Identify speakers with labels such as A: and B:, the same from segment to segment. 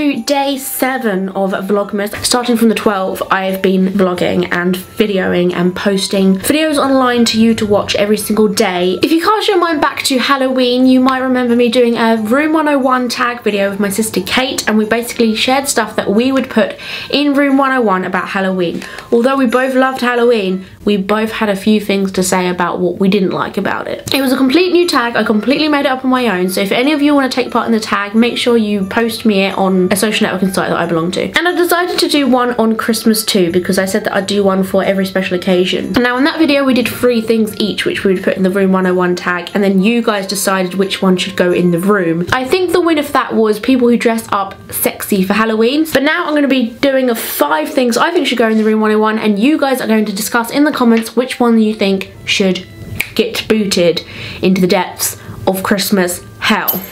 A: to day 7 of Vlogmas. Starting from the 12th, I have been vlogging and videoing and posting videos online to you to watch every single day. If you cast your mind back to Halloween, you might remember me doing a Room 101 tag video with my sister Kate, and we basically shared stuff that we would put in Room 101 about Halloween. Although we both loved Halloween, we both had a few things to say about what we didn't like about it. It was a complete new tag. I completely made it up on my own, so if any of you want to take part in the tag, make sure you post me it on a social networking site that I belong to. And I decided to do one on Christmas too, because I said that I'd do one for every special occasion. And now in that video we did 3 things each, which we would put in the Room 101 tag, and then you guys decided which one should go in the room. I think the winner for that was people who dress up sexy for Halloween. But now I'm going to be doing 5 things I think should go in the Room 101, and you guys are going to discuss in the comments which one you think should get booted into the depths of Christmas hell.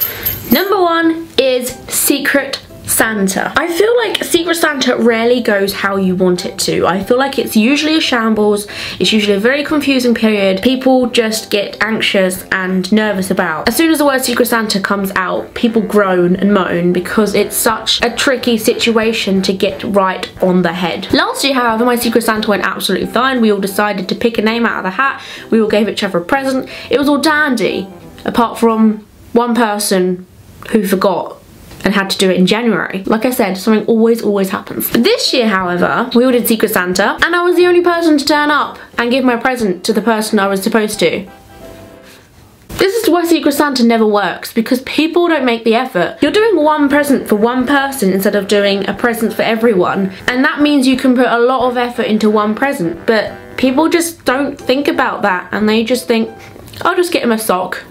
A: Number 1 is Secret Santa. I feel like Secret Santa rarely goes how you want it to. I feel like it's usually a shambles. It's usually a very confusing period. People just get anxious and nervous about. As soon as the word Secret Santa comes out, people groan and moan because it's such a tricky situation to get right on the head. Last year, however, my Secret Santa went absolutely fine. We all decided to pick a name out of the hat. We all gave each other a present. It was all dandy, apart from one person who forgot and had to do it in January. Like I said, something always happens. This year, however, we all did Secret Santa, and I was the only person to turn up and give my present to the person I was supposed to. This is why Secret Santa never works, because people don't make the effort. You're doing one present for one person instead of doing a present for everyone, and that means you can put a lot of effort into one present, but people just don't think about that, and they just think, I'll just get him a sock.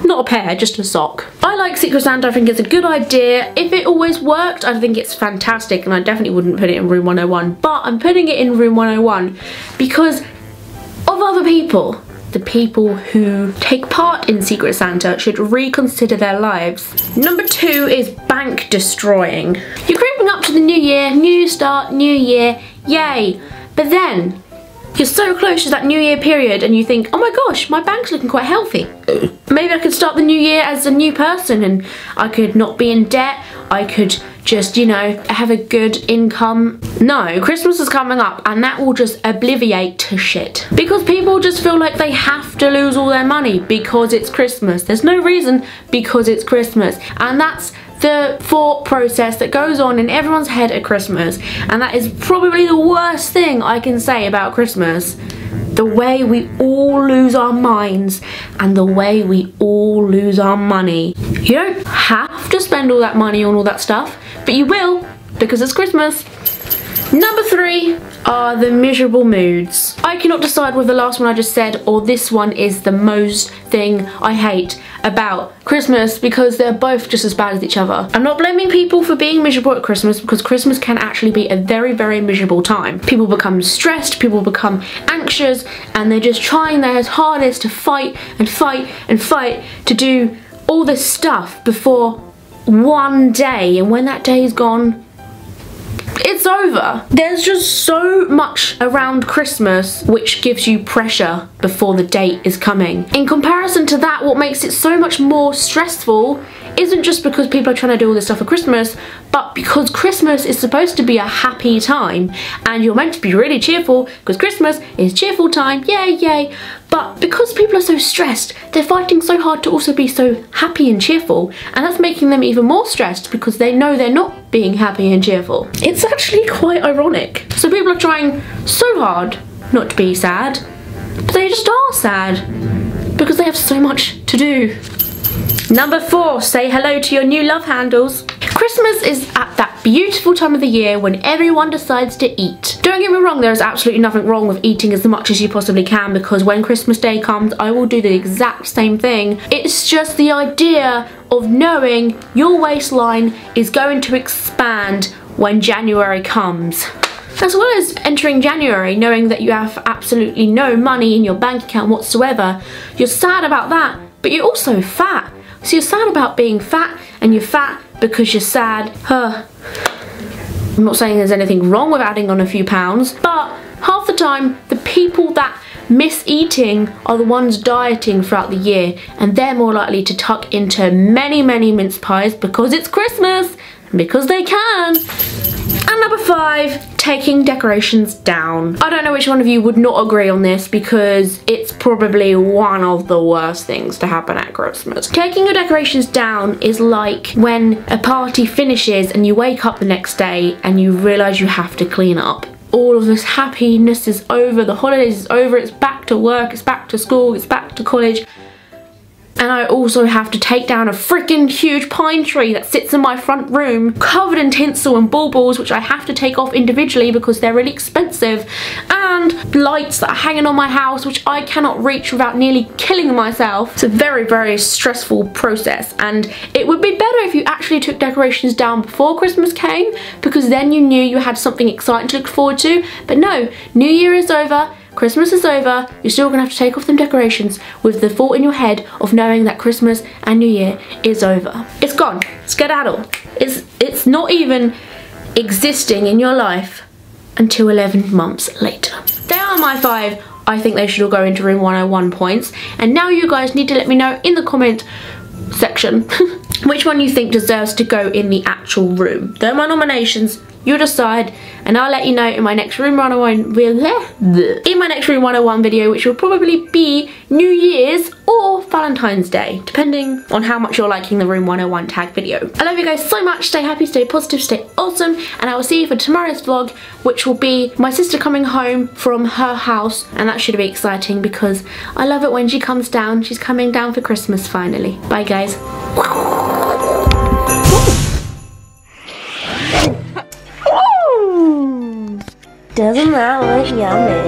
A: Not a pair, just a sock. I like Secret Santa. I think it's a good idea. If it always worked, I think it's fantastic, and I definitely wouldn't put it in Room 101, but I'm putting it in Room 101 because of other people. The people who take part in Secret Santa should reconsider their lives. Number 2 is bank destroying. You're creeping up to the new year, new start, new year, yay. But then you're so close to that new year period and you think, oh my gosh, my bank's looking quite healthy. Maybe I could start the new year as a new person and I could not be in debt. I could just, you know, have a good income. No, Christmas is coming up and that will just obliviate to shit. Because people just feel like they have to lose all their money because it's Christmas. There's no reason, because it's Christmas. And that's the thought process that goes on in everyone's head at Christmas, and that is probably the worst thing I can say about Christmas. The way we all lose our minds and the way we all lose our money. You don't have to spend all that money on all that stuff, but you will because it's Christmas. Number 3 are the miserable moods. I cannot decide whether the last one I just said or this one is the most thing I hate about Christmas, because they're both just as bad as each other. I'm not blaming people for being miserable at Christmas, because Christmas can actually be a very miserable time. People become stressed, people become anxious, and they're just trying their hardest to fight and fight and fight to do all this stuff before one day, and when that day is gone, it's over. There's just so much around Christmas which gives you pressure before the date is coming. In comparison to that, what makes it so much more stressful isn't just because people are trying to do all this stuff for Christmas, but because Christmas is supposed to be a happy time and you're meant to be really cheerful because Christmas is cheerful time, yay yay. But because people are so stressed, they're fighting so hard to also be so happy and cheerful, and that's making them even more stressed because they know they're not being happy and cheerful. It's actually quite ironic. So people are trying so hard not to be sad, but they just are sad because they have so much to do. Number 4, say hello to your new love handles. Christmas is at that beautiful time of the year when everyone decides to eat. Don't get me wrong, there is absolutely nothing wrong with eating as much as you possibly can, because when Christmas Day comes, I will do the exact same thing. It's just the idea of knowing your waistline is going to expand when January comes. As well as entering January knowing that you have absolutely no money in your bank account whatsoever. You're sad about that, but you're also fat. So you're sad about being fat, and you're fat because you're sad. I'm not saying there's anything wrong with adding on a few pounds, but half the time the people that miss eating are the ones dieting throughout the year, and they're more likely to tuck into many mince pies because it's Christmas because they can. And number 5, taking decorations down. I don't know which one of you would not agree on this because it's probably one of the worst things to happen at Christmas. Taking your decorations down is like when a party finishes and you wake up the next day and you realise you have to clean up. All of this happiness is over, the holidays is over, it's back to work, it's back to school, it's back to college. And I also have to take down a freaking huge pine tree that sits in my front room covered in tinsel and baubles, which I have to take off individually because they're really expensive, and lights that are hanging on my house which I cannot reach without nearly killing myself. It's a very, very stressful process, and it would be better if you actually took decorations down before Christmas came, because then you knew you had something exciting to look forward to. But no, New Year is over, Christmas is over, you're still gonna have to take off them decorations with the thought in your head of knowing that Christmas and New Year is over. It's gone, skedaddle. It's not even existing in your life until 11 months later. They are my 5. I think they should all go into room 101 points. And now you guys need to let me know in the comment section which one you think deserves to go in the actual room. They're my nominations. You decide, and I'll let you know in my next Room 101 video, which will probably be New Year's or Valentine's Day, depending on how much you're liking the Room 101 tag video. I love you guys so much. Stay happy, stay positive, stay awesome, and I will see you for tomorrow's vlog, which will be my sister coming home from her house, and that should be exciting because I love it when she comes down. She's coming down for Christmas finally. Bye guys. Doesn't that look yummy?